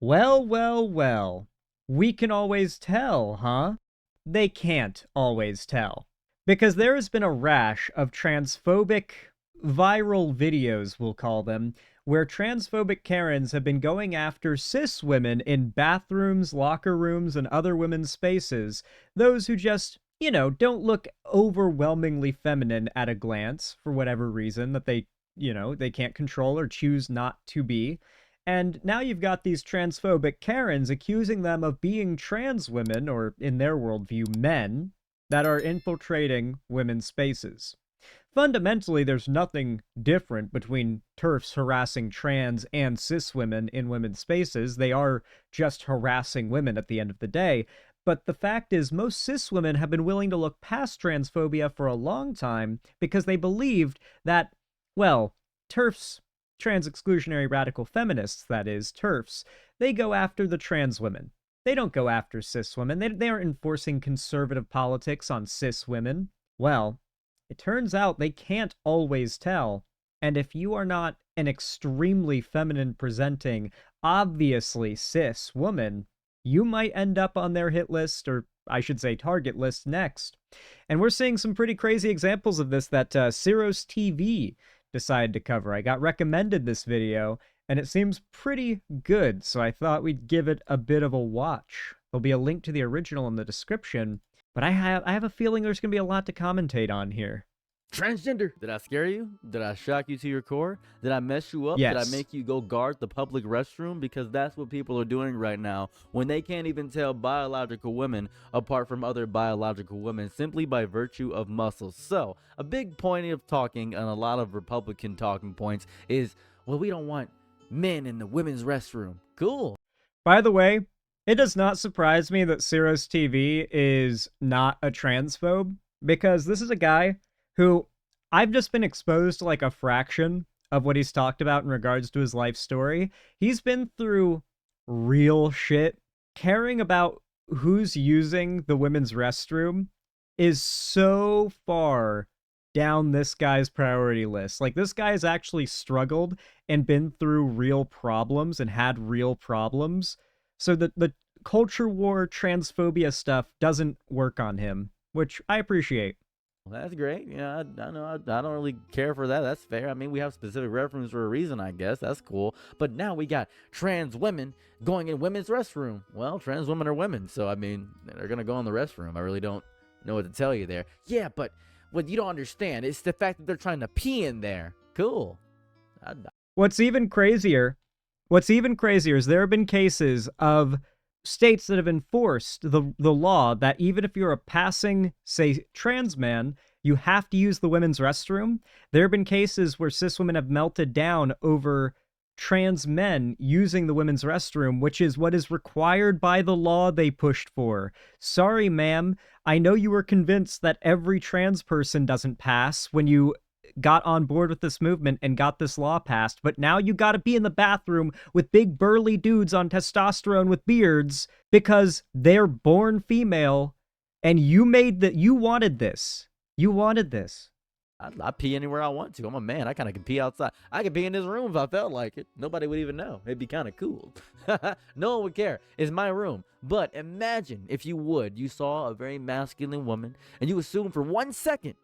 Well, well, well. We can always tell, huh? They can't always tell. Because there has been a rash of transphobic viral videos, we'll call them, where transphobic Karens have been going after cis women in bathrooms, locker rooms, and other women's spaces, those who just, don't look overwhelmingly feminine at a glance for whatever reason that they can't control or choose not to be. And now you've got these transphobic Karens accusing them of being trans women, or in their worldview, men, that are infiltrating women's spaces. Fundamentally, there's nothing different between TERFs harassing trans and cis women in women's spaces. They are just harassing women at the end of the day. But the fact is, most cis women have been willing to look past transphobia for a long time because they believed that, well, TERFs, trans exclusionary radical feminists, that is, TERFs, they go after the trans women. They don't go after cis women. They aren't enforcing conservative politics on cis women. Well, it turns out they can't always tell. And if you are not an extremely feminine presenting, obviously cis woman, you might end up on their hit list, or I should say target list, next. And we're seeing some pretty crazy examples of this that Ciros TV decided to cover. I got recommended this video, and it seems pretty good, so I thought we'd give it a bit of a watch. There'll be a link to the original in the description, but I have a feeling there's going to be a lot to commentate on here. Transgender. Did I scare you? Did I shock you to your core? Did I mess you up? Yes. Did I make you go guard the public restroom? Because that's what people are doing right now when they can't even tell biological women apart from other biological women simply by virtue of muscles. So, a big point of talking and a lot of Republican talking points is, well, we don't want men in the women's restroom. Cool. By the way, it does not surprise me that Ciros TV is not a transphobe, because this is a guy who I've just been exposed to like a fraction of what he's talked about in regards to his life story. He's been through real shit. Caring about who's using the women's restroom is so far down this guy's priority list. Like, this guy has actually struggled and been through real problems and had real problems. So the culture war transphobia stuff doesn't work on him, which I appreciate. Well, that's great. Yeah, I know. I don't really care for that. That's fair. I mean, we have specific reference for a reason, I guess. That's cool. But now we got trans women going in women's restroom. Well, trans women are women, so I mean, they're gonna go in the restroom. I really don't know what to tell you there. Yeah, but what you don't understand is the fact that they're trying to pee in there. Cool. What's even crazier is there have been cases of states that have enforced the law that even if you're a passing, say, trans man, you have to use the women's restroom. There have been cases where cis women have melted down over trans men using the women's restroom, which is what is required by the law they pushed for. Sorry, ma'am. I know you were convinced that every trans person doesn't pass when you got on board with this movement and got this law passed, but now you gotta be in the bathroom with big burly dudes on testosterone with beards because they're born female, and you wanted this. You wanted this. I pee anywhere I want to. I'm a man. I kind of can pee outside. I could pee in this room if I felt like it. Nobody would even know. It'd be kind of cool. No one would care. It's my room. But imagine if you saw a very masculine woman and you assumed for 1 second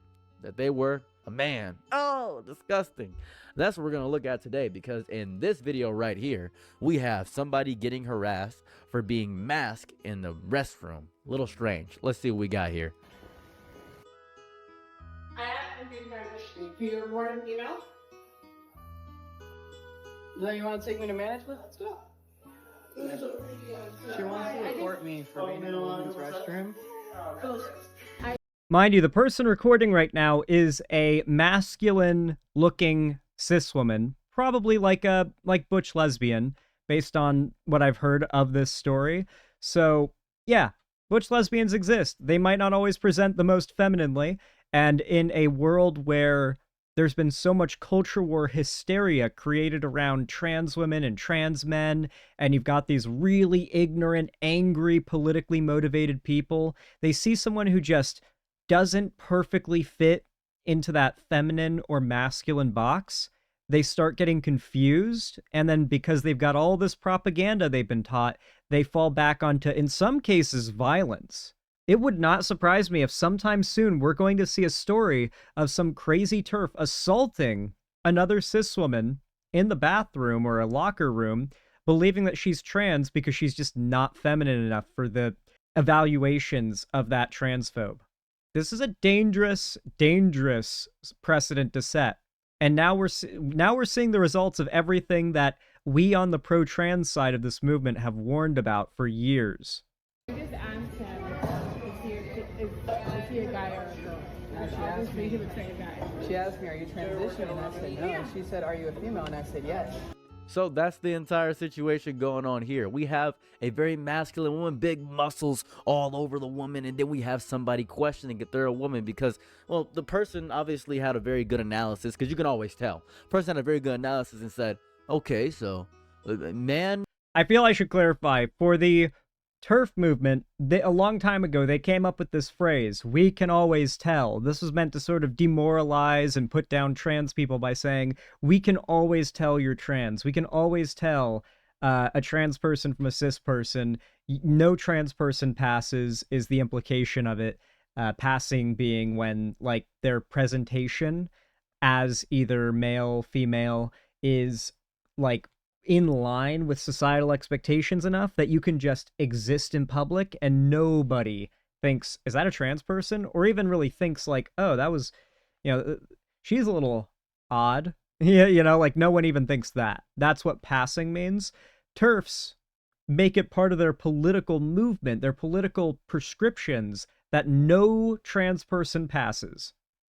that they were a man. Oh, disgusting. That's what we're going to look at today, because in this video right here, we have somebody getting harassed for being masked in the restroom. A little strange. Let's see what we got here. I'm being kind of for your morning email. So you want to take me to management? Let's go. She wants to report me for being in the women's restroom. Mind you, the person recording right now is a masculine-looking cis woman, probably like butch lesbian, based on what I've heard of this story. So, yeah, butch lesbians exist. They might not always present the most femininely, and in a world where there's been so much culture war hysteria created around trans women and trans men, and you've got these really ignorant, angry, politically motivated people, they see someone who just doesn't perfectly fit into that feminine or masculine box, they start getting confused, and then because they've got all this propaganda they've been taught, they fall back onto, in some cases, violence. It would not surprise me if sometime soon we're going to see a story of some crazy TERF assaulting another cis woman in the bathroom or a locker room, believing that she's trans because she's just not feminine enough for the evaluations of that transphobe. This is a dangerous, dangerous precedent to set. And now we're seeing the results of everything that we on the pro-trans side of this movement have warned about for years. I just asked him, is he a guy or a girl? She asked me. He would say a guy. She asked me, "Are you transitioning?" And I said no. And she said, "Are you a female?" And I said yes. So that's the entire situation going on here. We have a very masculine woman, big muscles all over the woman, and then we have somebody questioning if they're a woman because, well, the person obviously had a very good analysis, because you can always tell. The person had a very good analysis and said, okay, so, man. I feel I should clarify, for the TERF movement, a long time ago, they came up with this phrase, "we can always tell." This was meant to sort of demoralize and put down trans people by saying, we can always tell you're trans. We can always tell a trans person from a cis person. No trans person passes is the implication of it. Passing being when, like, their presentation as either male, female is, like, in line with societal expectations enough that you can just exist in public and nobody thinks, is that a trans person? Or even really thinks like, oh, that was, she's a little odd. Yeah, like no one even thinks that. That's what passing means. TERFs make it part of their political movement, their political prescriptions, that no trans person passes.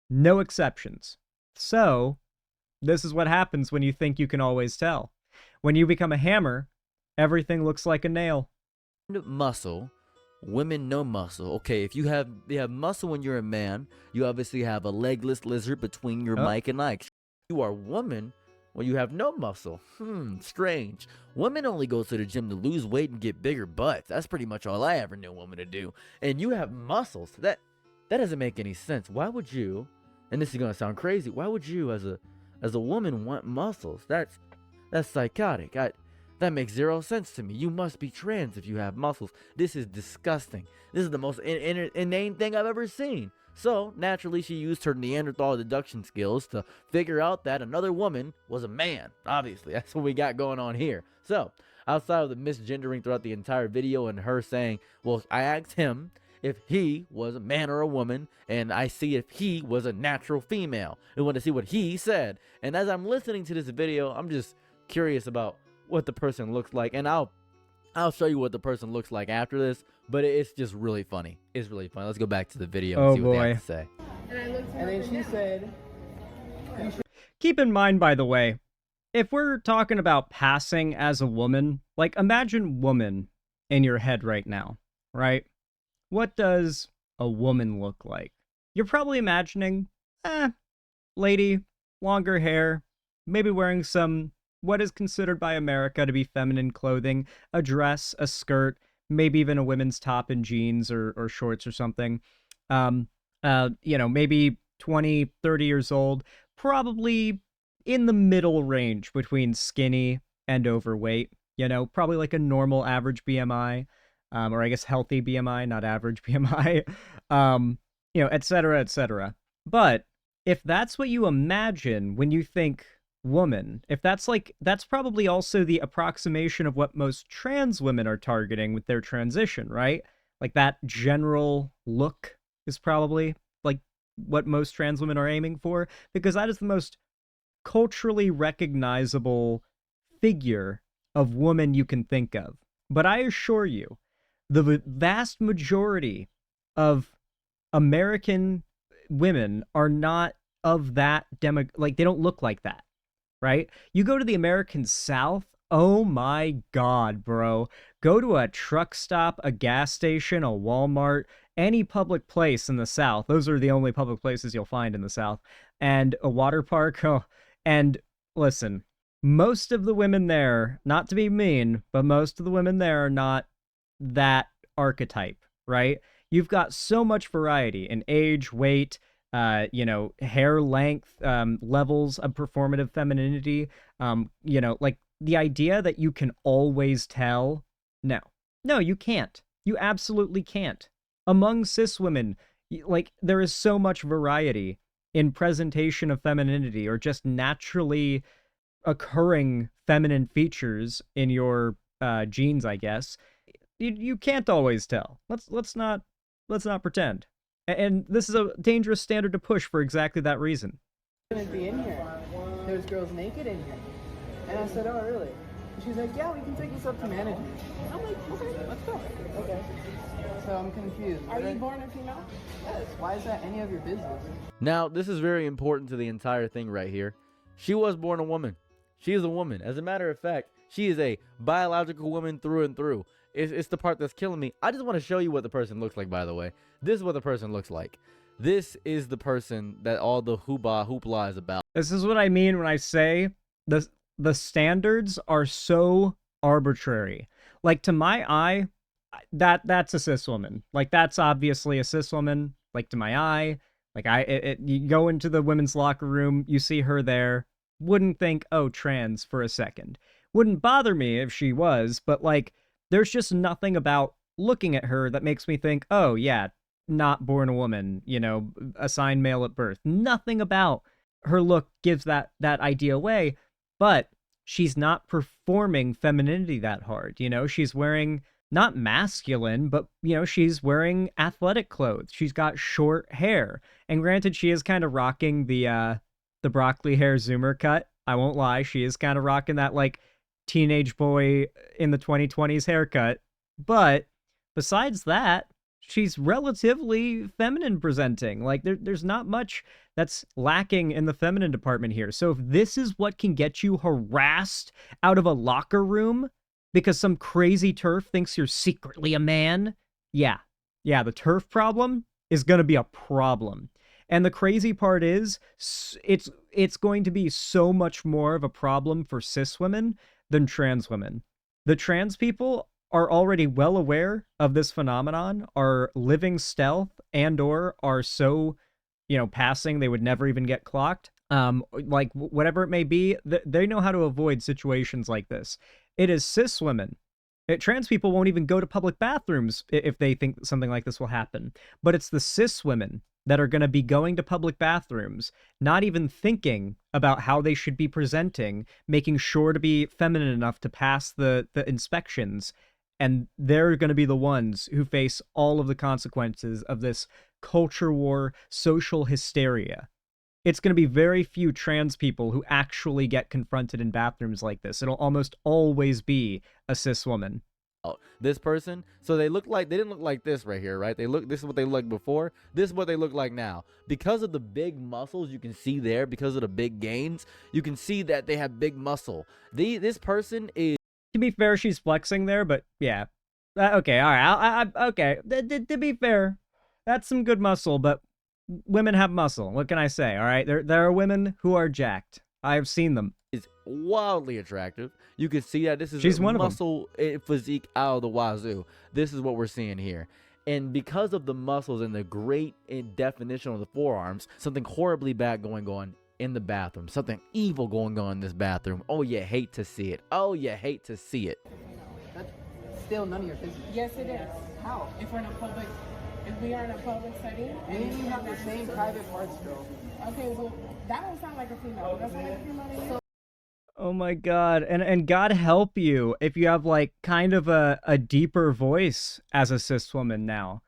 No exceptions. So, this is what happens when you think you can always tell. When you become a hammer, everything looks like a nail. Muscle, women no muscle. Okay, if you have muscle when you're a man, you obviously have a legless lizard between your mic and like. You are a woman when you have no muscle. Strange. Women only go to the gym to lose weight and get bigger butts. That's pretty much all I ever knew women to do. And you have muscles. That doesn't make any sense. Why would you? And this is gonna sound crazy. Why would you, as a woman, want muscles? That's psychotic. That makes zero sense to me. You must be trans if you have muscles. This is disgusting. This is the most inane thing I've ever seen. So, naturally, she used her Neanderthal deduction skills to figure out that another woman was a man. Obviously, that's what we got going on here. So, outside of the misgendering throughout the entire video and her saying, well, I asked him if he was a man or a woman, and I see if he was a natural female. I want to see what he said. And as I'm listening to this video, I'm just curious about what the person looks like, and I'll show you what the person looks like after this, but it's just really funny. It's really funny. Let's go back to the video and see what they have to say. And then she said, keep in mind, by the way, if we're talking about passing as a woman, like imagine woman in your head right now, right? What does a woman look like? You're probably imagining, lady, longer hair, maybe wearing some what is considered by America to be feminine clothing, a dress, a skirt, maybe even a women's top and jeans or shorts or something. Maybe 20, 30 years old, probably in the middle range between skinny and overweight, probably like a normal average BMI, or I guess healthy BMI, not average BMI, et cetera, et cetera. But if that's what you imagine when you think woman, if that's probably also the approximation of what most trans women are targeting with their transition, right? Like that general look is probably like what most trans women are aiming for, because that is the most culturally recognizable figure of woman you can think of. But I assure you, the vast majority of American women are not of that they don't look like that. Right? You go to the American South, oh my God, bro. Go to a truck stop, a gas station, a Walmart, any public place in the South. Those are the only public places you'll find in the South. And a water park. Oh, and listen, most of the women there, not to be mean, but most of the women there are not that archetype, right? You've got so much variety in age, weight, hair length, levels of performative femininity, like the idea that you can always tell. No, you can't. You absolutely can't. Among cis women, like, there is so much variety in presentation of femininity or just naturally occurring feminine features in your genes, I guess. You can't always tell. Let's not pretend. And this is a dangerous standard to push for exactly that reason. Gonna be in here. There's girls naked in here. And I said, oh, really? And she's like, yeah, we can take this up to management. I'm like, okay, let's go. Okay. So I'm confused. Are you born a female? Yes. Why is that any of your business? Now, this is very important to the entire thing right here. She was born a woman. She is a woman. As a matter of fact, she is a biological woman through and through. It's the part that's killing me. I just want to show you what the person looks like, by the way. This is what the person looks like. This is the person that all the hoopla is about. This is what I mean when I say the standards are so arbitrary. Like, to my eye, that's a cis woman. Like, that's obviously a cis woman. Like, to my eye, like, you go into the women's locker room, you see her there, wouldn't think, oh, trans for a second. Wouldn't bother me if she was, but like, there's just nothing about looking at her that makes me think, oh yeah, not born a woman, assigned male at birth. Nothing about her look gives that idea away, but she's not performing femininity that hard. She's wearing not masculine, but she's wearing athletic clothes. She's got short hair, and granted, she is kind of rocking the broccoli hair zoomer cut. I won't lie, she is kind of rocking that like teenage boy in the 2020s haircut. But besides that, she's relatively feminine presenting. Like, there's not much that's lacking in the feminine department here. So if this is what can get you harassed out of a locker room because some crazy TERF thinks you're secretly a man, yeah, the TERF problem is going to be a problem. And the crazy part is, it's going to be so much more of a problem for cis women than trans women. The trans people are already well aware of this phenomenon, are living stealth, and or are so, passing they would never even get clocked. Like, whatever it may be, they know how to avoid situations like this. It is cis women. Trans people won't even go to public bathrooms if they think something like this will happen. But it's the cis women that are going to be going to public bathrooms, not even thinking about how they should be presenting, making sure to be feminine enough to pass the inspections. And they're going to be the ones who face all of the consequences of this culture war, social hysteria. It's going to be very few trans people who actually get confronted in bathrooms like this. It'll almost always be a cis woman. This person, so they didn't look like this right here, right? This is what they looked like before. This is what they look like now. Because of the big muscles you can see there, because of the big gains, you can see that they have big muscle. This person is... To be fair, she's flexing there, but yeah. Okay, all right. Okay, to be fair, that's some good muscle, but women have muscle. What can I say, all right? There are women who are jacked. I've seen them. Is wildly attractive. You can see that this is She's one muscle physique out of the wazoo. This is what we're seeing here. And because of the muscles and the great definition of the forearms, something horribly bad going on in the bathroom. Something evil going on in this bathroom. Oh, you hate to see it. Oh, you hate to see it. That's still none of your business. Yes, it is. How? If we are in a public setting. And you have the same private parts, girl. Okay, well, that don't sound like a female. Does that sound like a female to you? Oh my god. And God help you if you have like kind of a deeper voice as a cis woman now.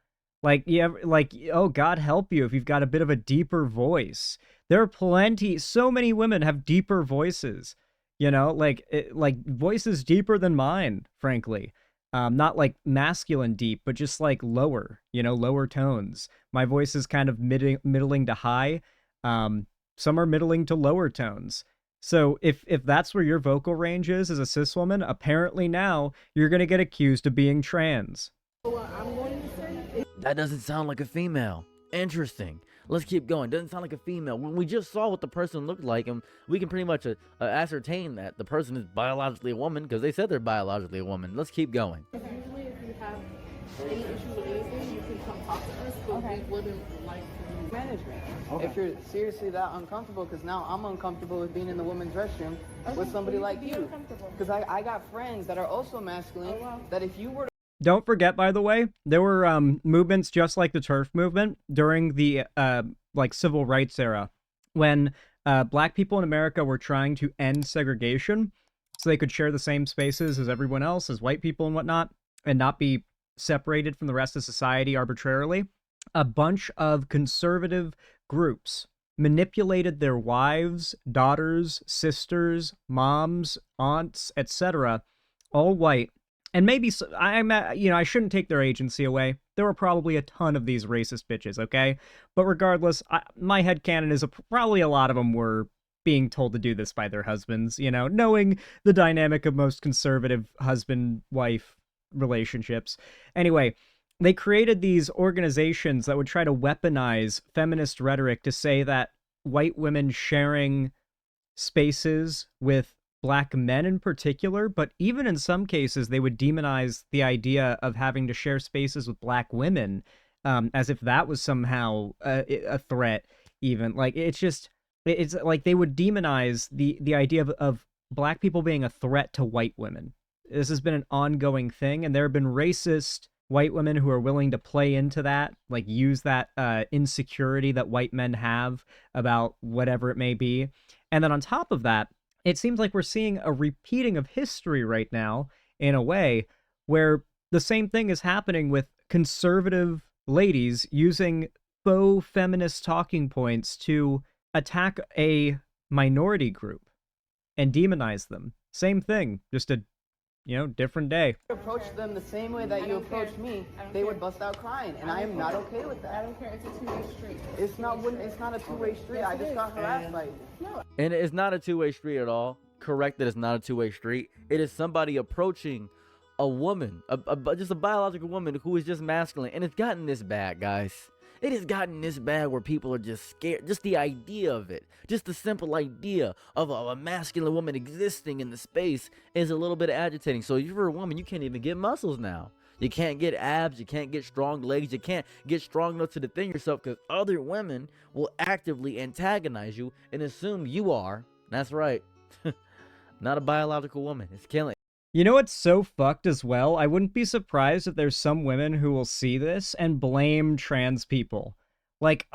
Like, oh, God help you if you've got a bit of a deeper voice. There are so many women have deeper voices, like voices deeper than mine, frankly. Not like masculine deep, but just like lower, lower tones. My voice is kind of middling to high. Some are middling to lower tones. So if that's where your vocal range is as a cis woman, apparently now you're going to get accused of being trans. What I'm going to say, That doesn't sound like a female. Interesting. Let's keep going. Doesn't sound like a female. When we just saw what the person looked like, and we can pretty much ascertain that the person is biologically a woman because they said they're biologically a woman. Let's keep going. usually if you have any issue with anything, you can come talk to us, but we wouldn't like to management. Okay. If you're seriously that uncomfortable, because now I'm uncomfortable with being in the women's restroom with somebody like you. Because I got friends that are also masculine, that if you were to Don't forget, by the way, there were movements just like the TERF movement during the like civil rights era, when black people in America were trying to end segregation so they could share the same spaces as everyone else, as white people and whatnot, and not be separated from the rest of society arbitrarily. A bunch of conservative groups manipulated their wives, daughters, sisters, moms, aunts, etc., all white. And maybe I shouldn't take their agency away. There were probably a ton of these racist bitches, okay? But regardless, my headcanon is probably a lot of them were being told to do this by their husbands, knowing the dynamic of most conservative husband-wife relationships. Anyway, they created these organizations that would try to weaponize feminist rhetoric to say that white women sharing spaces with black men in particular, but even in some cases, they would demonize the idea of having to share spaces with black women, as if that was somehow a threat, even. Like, it's like they would demonize the idea of black people being a threat to white women. This has been an ongoing thing, and there have been racist white women who are willing to play into that, like use that insecurity that white men have about whatever it may be. And then on top of that, it seems like we're seeing a repeating of history right now, in a way, where the same thing is happening with conservative ladies using faux feminist talking points to attack a minority group and demonize them. Same thing, just a different day. approach them the same way that you approach me, they would bust out crying, and I am not okay with I that. don't care. It's a two-way street. It's not a two-way street. I just got harassed by you. No, And it's not a two-way street at all. Correct that it's not a two-way street. It is somebody approaching a woman, just a biological woman who is just masculine. And it's gotten this bad, guys. It has gotten this bad where people are just scared. Just the idea of it, just the simple idea of a masculine woman existing in the space is a little bit agitating. So if you're a woman, you can't even get muscles now. You can't get abs. You can't get strong legs. You can't get strong enough to defend yourself because other women will actively antagonize you and assume you are. That's right. Not a biological woman. It's killing. You know what's so fucked as well? I wouldn't be surprised if there's some women who will see this and blame trans people. Like,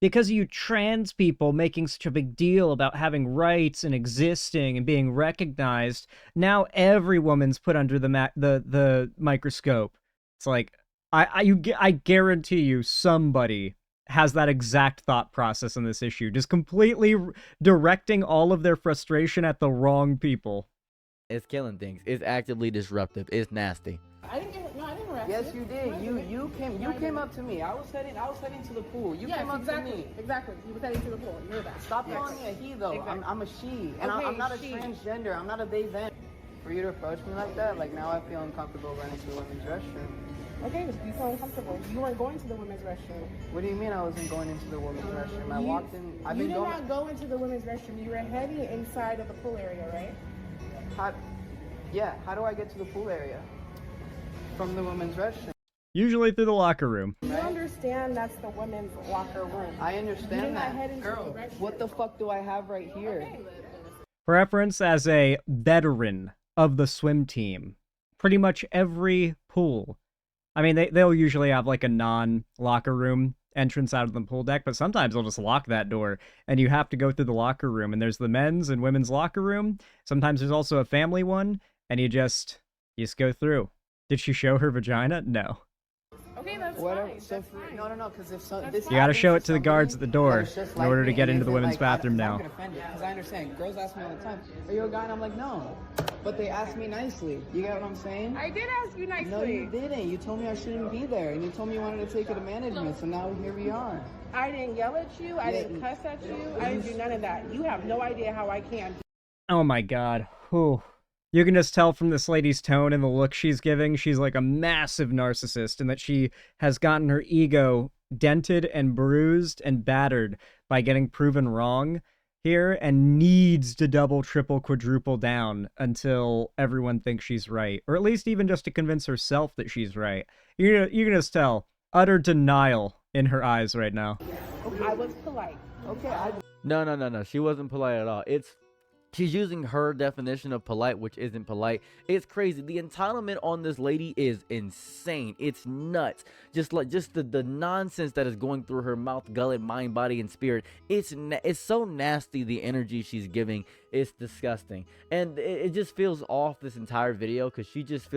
because of you trans people making such a big deal about having rights and existing and being recognized, now every woman's put under the microscope. It's like, I guarantee you somebody has that exact thought process in this issue, just completely directing all of their frustration at the wrong people. It's killing things. It's actively disruptive. It's nasty. I didn't harass Yes, you. you did. You came up to me. I was heading to the pool. You came up exactly, to me. Exactly. You were heading to the pool. You're that. Stop calling me a he though. Exactly. I'm a she, and Okay, I'm not a she. transgender. I'm not a they them. For you to approach me like that, like now I feel uncomfortable running to the women's restroom. Okay, you feel uncomfortable. You weren't going to the women's restroom. What do you mean I wasn't going into the women's restroom? I walked in. I've You been did going. not go into the women's restroom. You were heading inside of the pool area, right? How do I get to the pool area? From the women's restroom. Usually through the locker room. You understand that's the women's locker room. I You did understand not head that. into Girl, the restroom. what the fuck do I have right here? Okay. For reference, as a veteran of the swim team, pretty much every pool, I mean, they'll usually have like a non-locker room entrance out of the pool deck, but sometimes they'll just lock that door and you have to go through the locker room, and there's the men's and women's locker room. Sometimes there's also a family one, and you just go through. Did she show her vagina? No. Okay, that's Whatever. fine. So That's for, fine. no, because if so, That's this fine. You gotta happens show it to to the guards at the somebody door that is just in like order to me, get and into the isn't women's like, bathroom I'm now. not offended because I understand. Girls ask me all the time, "Are you a guy?" And I'm like, "No," but they ask me nicely. You get what I'm saying? I did ask you nicely. No, you didn't. You told me I shouldn't be there, and you told me you wanted to take it to management. So now here we are. I didn't yell at you. I Yeah, didn't cuss at you. I didn't do none of that. You have no idea how I can. Oh my god. Whew. You can just tell from this lady's tone and the look she's giving, she's like a massive narcissist, and that she has gotten her ego dented and bruised and battered by getting proven wrong. here and needs to double, triple, quadruple down until everyone thinks she's right, or at least even just to convince herself that she's right. You can just tell utter denial in her eyes right now. I was polite. Okay, No. She wasn't polite at all. She's using her definition of polite, which isn't polite. It's crazy. The entitlement on this lady is insane. It's nuts. Just the nonsense that is going through her mouth, gullet, mind, body, and spirit. It's so nasty. The energy she's giving, it's disgusting, and it just feels off this entire video because she just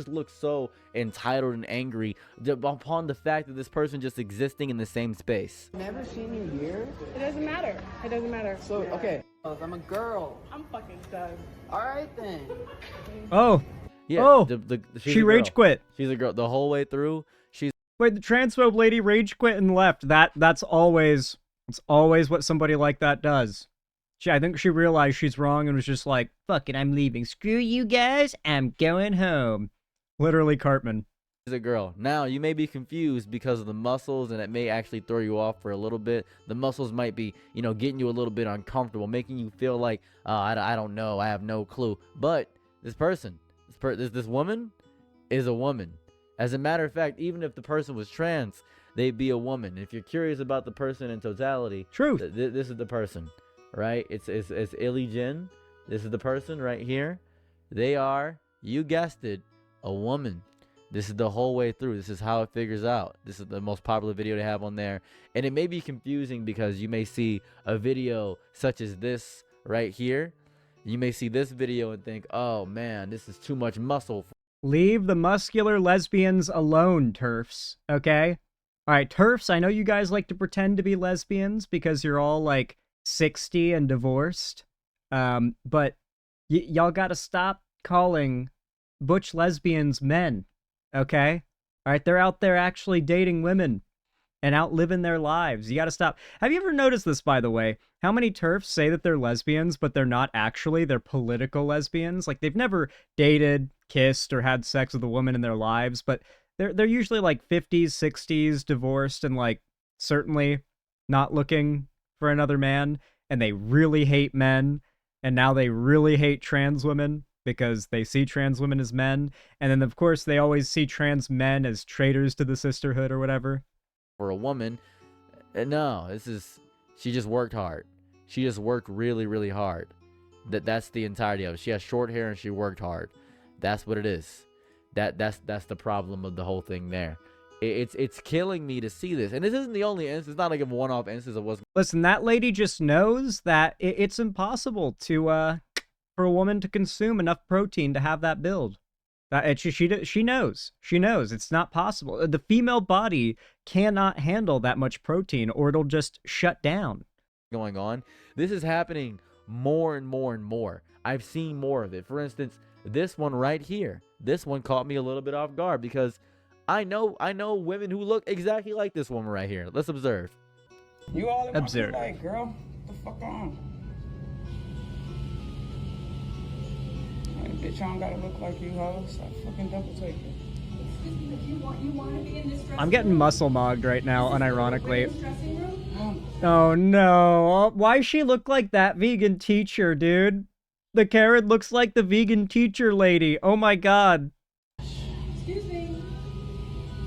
looks so entitled and angry upon the fact that this person just existing in the same space. never seen you here. It doesn't matter. It doesn't matter. So, okay, I'm a girl. I'm fucking done. All right then. Oh, Yeah. Oh, She's she a girl. rage quit. She's a girl the whole way through. Wait, the transphobe lady rage quit and left. That's always what somebody like that does. I think she realized she's wrong and was just like, fuck it, I'm leaving. Screw you guys, I'm going home. Literally Cartman. She's a girl. Now, you may be confused because of the muscles, and it may actually throw you off for a little bit. The muscles might be, getting you a little bit uncomfortable, making you feel like, I don't know, I have no clue. But this woman is a woman. As a matter of fact, even if the person was trans, they'd be a woman. If you're curious about the person in totality, Truth. This is the person, right? It's Illy Jin. This is the person right here. They are, you guessed it, a woman. This is the whole way through. This is how it figures out. This is the most popular video to have on there. And it may be confusing because you may see a video such as this right here. You may see this video and think, oh man, this is too much muscle. Leave the muscular lesbians alone, TERFs, okay? Alright, TERFs, I know you guys like to pretend to be lesbians because you're all, like, 60 and divorced. But y'all gotta stop calling butch lesbians men, okay? Alright, they're out there actually dating women and out living their lives. You gotta stop. Have you ever noticed this, by the way? How many TERFs say that they're lesbians, but they're not actually? They're political lesbians. Like, they've never dated, kissed, or had sex with a woman in their lives, but they're usually, like, 50s, 60s, divorced, and, like, certainly not looking for another man, and they really hate men, and now they really hate trans women because they see trans women as men, and then, of course, they always see trans men as traitors to the sisterhood or whatever. For a woman, no, she just worked hard. She just worked really, really hard. That's the entirety of it. She has short hair and she worked hard. That's what it is. That's the problem of the whole thing there. It's killing me to see this. And this isn't the only instance. It's not like a one-off instance of what's... Listen, that lady just knows that it's impossible to for a woman to consume enough protein to have that build. She knows. She knows it's not possible. The female body cannot handle that much protein, or it'll just shut down. Going on. This is happening more and more and more. I've seen more of it. For instance, this one right here. This one caught me a little bit off guard because I know women who look exactly like this woman right here. Let's observe. You all in Observe. my like, girl. What the fuck on? Bitch, I don't gotta look like you, ho. So I fucking double take it. Excuse me, but you want to be in this dressing I'm getting room? muscle mogged right now, unironically. This dressing room? Oh no. Why she look like that vegan teacher, dude? The Karen looks like the vegan teacher lady. Oh my god. Excuse me.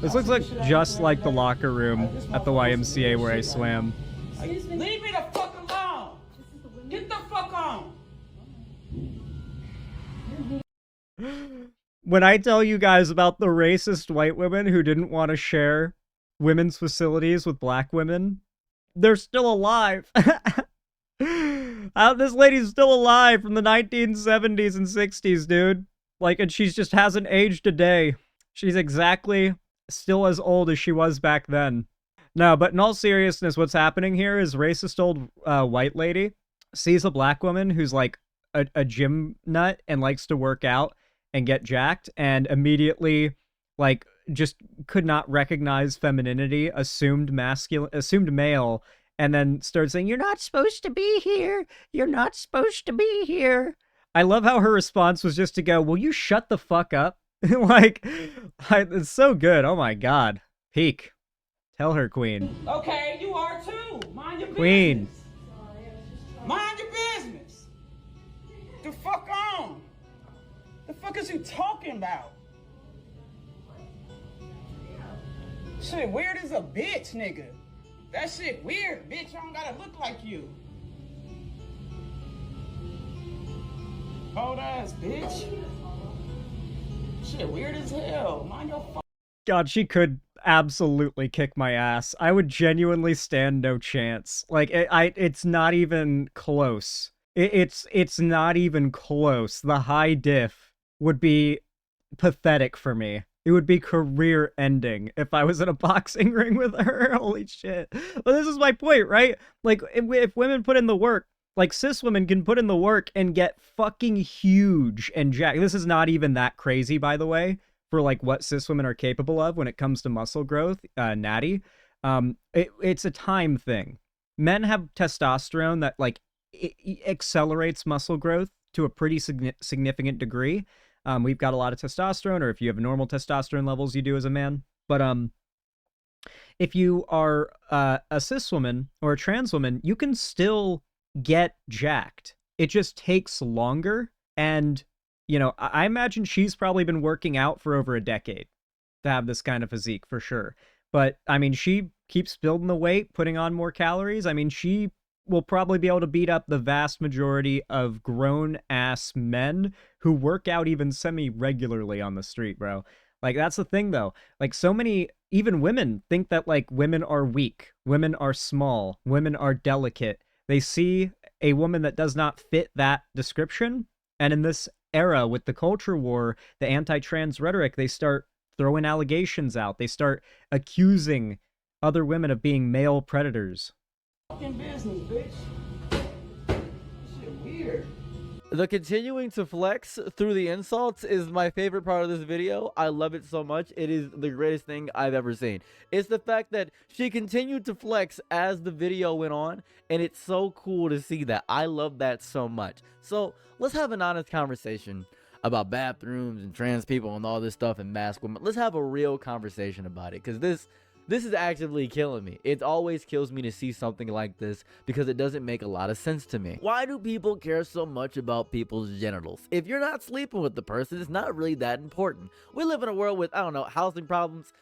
This looks like just like the locker room at the YMCA where I swam. Excuse me. Leave me the fuck alone. Get the fuck on. When I tell you guys about the racist white women who didn't want to share women's facilities with black women, they're still alive. This lady's still alive from the 1970s and 60s, dude. Like, and she's just hasn't aged a day. She's exactly still as old as she was back then. No, but in all seriousness, what's happening here is racist old white lady sees a black woman who's like a gym nut and likes to work out and get jacked, and immediately, like, just could not recognize femininity, assumed male, and then started saying, "You're not supposed to be here. You're not supposed to be here." I love how her response was just to go, "Will you shut the fuck up?" Like, it's so good. Oh my god. Peak. Tell her, queen. Okay, you are too. Mind your Queen. business. Mind your business. The fuck on? The fuck is you talking about? Shit weird as a bitch, nigga. That shit weird, bitch. I don't gotta look like you. Old ass bitch. Shit weird as hell. Mind your fuck. God, she could absolutely kick my ass. I would genuinely stand no chance. Like, it's not even close. It's not even close. The high diff would be pathetic for me. It would be career ending if I was in a boxing ring with her. Holy shit. But this is my point, right? Like, if women put in the work, like, cis women can put in the work and get fucking huge and jacked. This is not even that crazy, by the way, for, like, what cis women are capable of when it comes to muscle growth, natty. It's a time thing. Men have testosterone that, like, it accelerates muscle growth to a pretty significant degree. We've got a lot of testosterone, or if you have normal testosterone levels, you do as a man. But if you are a cis woman or a trans woman, you can still get jacked. It just takes longer. And, you know, I imagine she's probably been working out for over a decade to have this kind of physique for sure. But, I mean, she keeps building the weight, putting on more calories. I mean, she will probably be able to beat up the vast majority of grown-ass men who work out even semi-regularly on the street, bro. Like, that's the thing, though. Like, so many, even women, think that, like, women are weak, women are small, women are delicate. They see a woman that does not fit that description, and in this era, with the culture war, the anti-trans rhetoric, they start throwing allegations out. They start accusing other women of being male predators. Fucking business, bitch. Shit weird. The continuing to flex through the insults is my favorite part of this video. I love it so much. It is the greatest thing I've ever seen. It's the fact that she continued to flex as the video went on, and it's so cool to see that. I love that so much. So let's have an honest conversation about bathrooms and trans people and all this stuff and mask women. Let's have a real conversation about it, because this is actively killing me. It always kills me to see something like this because it doesn't make a lot of sense to me. Why do people care so much about people's genitals? If you're not sleeping with the person, it's not really that important. We live in a world with, I don't know, housing problems.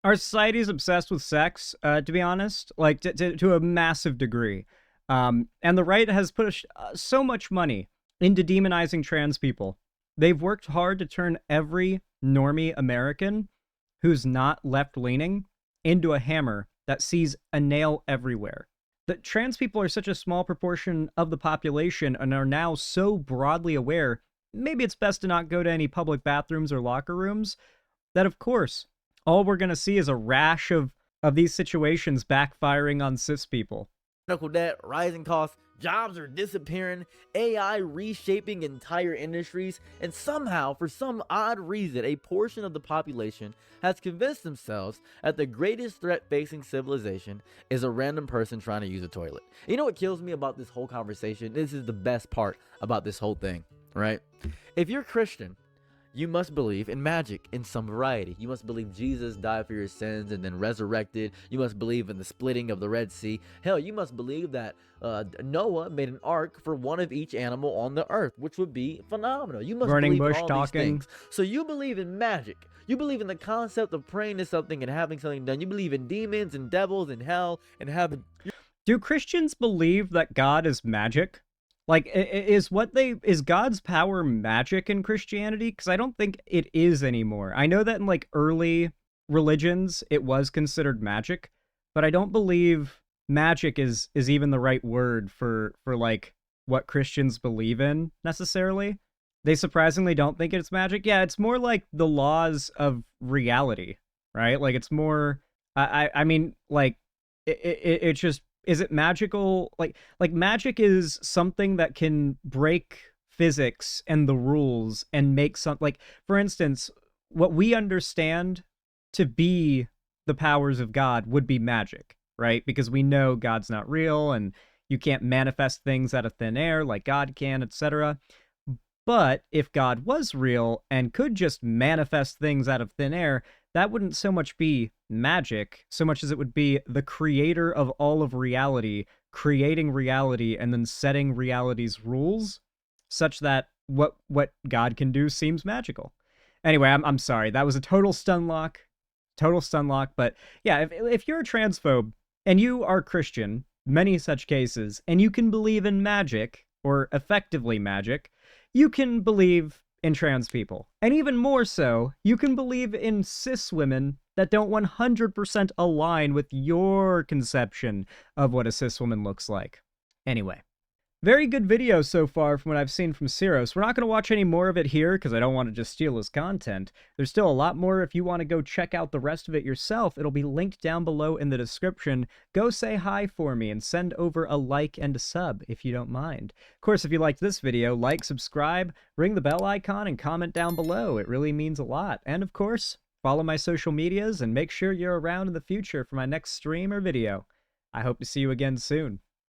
Our society is obsessed with sex, to be honest, like to a massive degree. And the right has put so much money into demonizing trans people. They've worked hard to turn every normie American who's not left-leaning into a hammer that sees a nail everywhere. That trans people are such a small proportion of the population and are now so broadly aware, maybe it's best to not go to any public bathrooms or locker rooms, that of course, all we're going to see is a rash of these situations backfiring on cis people. Medical debt, rising costs, jobs are disappearing, AI reshaping entire industries, and somehow, for some odd reason, a portion of the population has convinced themselves that the greatest threat facing civilization is a random person trying to use a toilet. You know what kills me about this whole conversation? This is the best part about this whole thing, right? If you're Christian, you must believe in magic in some variety. You must believe Jesus died for your sins and then resurrected. You must believe in the splitting of the Red Sea. Hell, you must believe that Noah made an ark for one of each animal on the earth, which would be phenomenal. You must Burning believe bush in all talking. these things. So you believe in magic. You believe in the concept of praying to something and having something done. You believe in demons and devils and hell and heaven. Do Christians believe that God is magic? Like, is God's power magic in Christianity? Because I don't think it is anymore. I know that in, like, early religions, it was considered magic, but I don't believe magic is even the right word for like, what Christians believe in, necessarily. They surprisingly don't think it's magic. Yeah, it's more like the laws of reality, right? Like, it's more, I mean, like, it's just, is it magical? Like magic is something that can break physics and the rules and make something, like, for instance, what we understand to be the powers of God would be magic, right? Because we know God's not real and you can't manifest things out of thin air like God can, etc. But if God was real and could just manifest things out of thin air, that wouldn't so much be magic, so much as it would be the creator of all of reality creating reality and then setting reality's rules such that what God can do seems magical. Anyway, I'm sorry. That was a total stun lock. Total stun lock. But yeah, if you're a transphobe and you are Christian, many such cases, and you can believe in magic, or effectively magic, you can believe in trans people. And even more so, you can believe in cis women that don't 100% align with your conception of what a cis woman looks like. Anyway. Very good video so far from what I've seen from Ciros. We're not going to watch any more of it here because I don't want to just steal his content. There's still a lot more if you want to go check out the rest of it yourself. It'll be linked down below in the description. Go say hi for me and send over a like and a sub if you don't mind. Of course, if you liked this video, like, subscribe, ring the bell icon, and comment down below. It really means a lot. And of course, follow my social medias and make sure you're around in the future for my next stream or video. I hope to see you again soon.